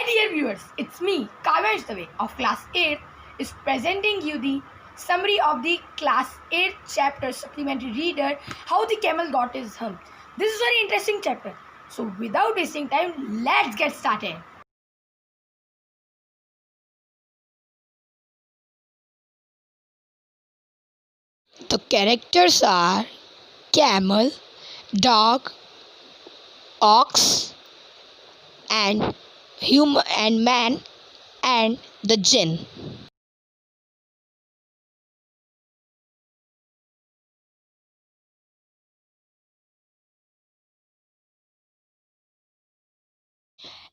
Dear viewers, it's me, Kavansh Dave of Class 8 is presenting you the summary of the Class 8 chapter supplementary reader, How the Camel Got His Hump. This is a very interesting chapter. So without wasting time, let's get started. The characters are camel, dog, ox, and human and man and the jinn.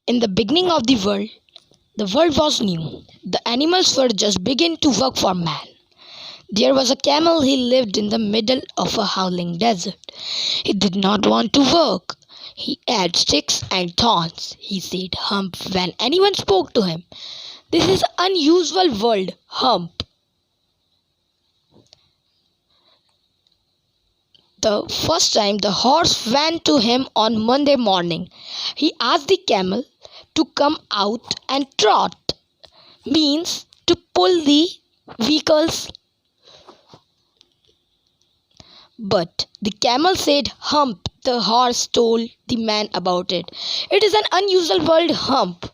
In the beginning of the world was new. The animals were just beginning to work for man. There was a camel. He lived in the middle of a howling desert. He did not want to work. He had sticks and thorns. He said hump when anyone spoke to him. This is unusual word, hump. The first time the horse went to him on Monday morning, he asked the camel to come out and trot, means to pull the vehicles. But the camel said hump. The horse told the man about it. It is an unusual word, hump.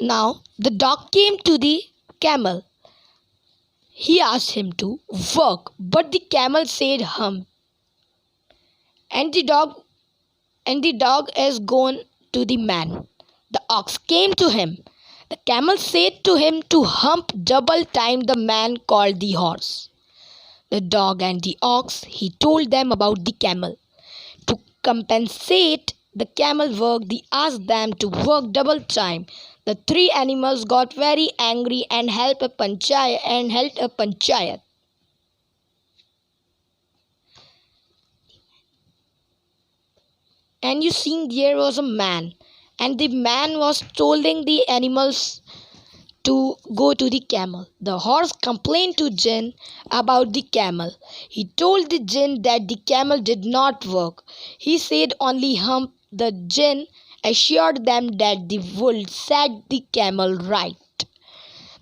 Now the dog came to the camel. He asked him to work, but the camel said hump. And the dog has gone to the man. The ox came to him. The camel said to him to hump double time. The man called the horse. The dog and the ox, he told them about the camel. To compensate the camel work, he asked them to work double time. The three animals got very angry and held a panchayat. And you see, there was a man, and the man was scolding the animals to go to the camel. The horse complained to Jinn about the camel. He told the Jinn that the camel did not work. He said only hump. The Jinn assured them that they would set the camel right.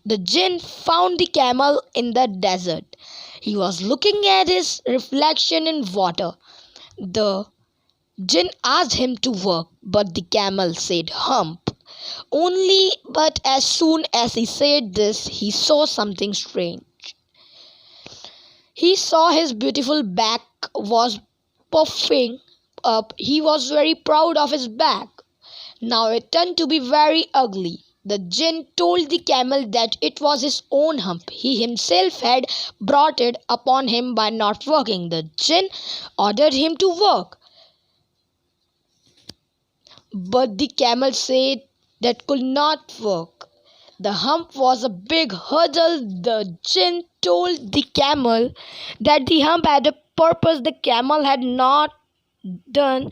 The Jinn found the camel in the desert. He was looking at his reflection in water. The Jinn asked him to work, but the camel said hump. Only but as soon as he said this, he saw something strange. He saw his beautiful back was puffing up. He was very proud of his back. Now it turned to be very ugly. The Jinn told the camel that it was his own hump. He himself had brought it upon him by not working. The Jinn ordered him to work. But the camel said that could not work. The hump was a big hurdle. The Jinn told the camel that the hump had a purpose. The camel had not done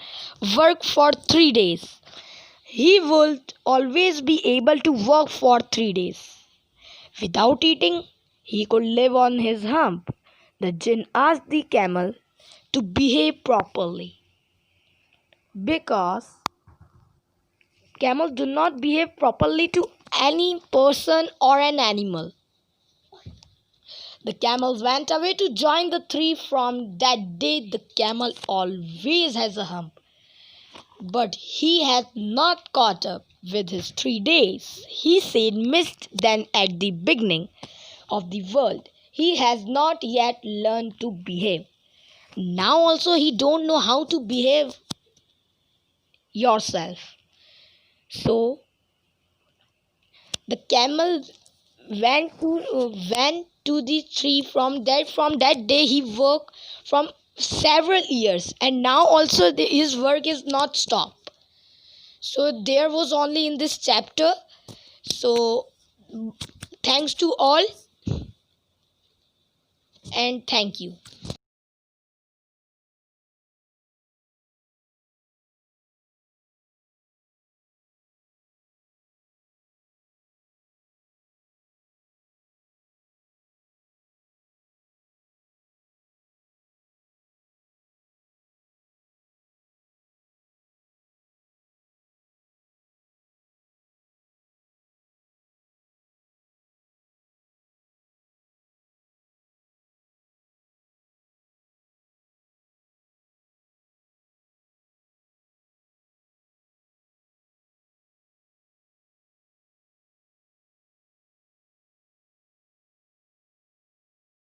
work for 3 days. He would always be able to work for 3 days. Without eating, he could live on his hump. The Jinn asked the camel to behave properly because camels do not behave properly to any person or an animal. The camel went away to join the three. From that day, the camel always has a hump. But he has not caught up with his 3 days. He said missed then at the beginning of the world. He has not yet learned to behave. Now also he don't know how to behave yourself. So the camel went to the tree. From that day he worked from several years, and now also his work is not stopped. So there was only in this chapter. So thanks to all, and thank you.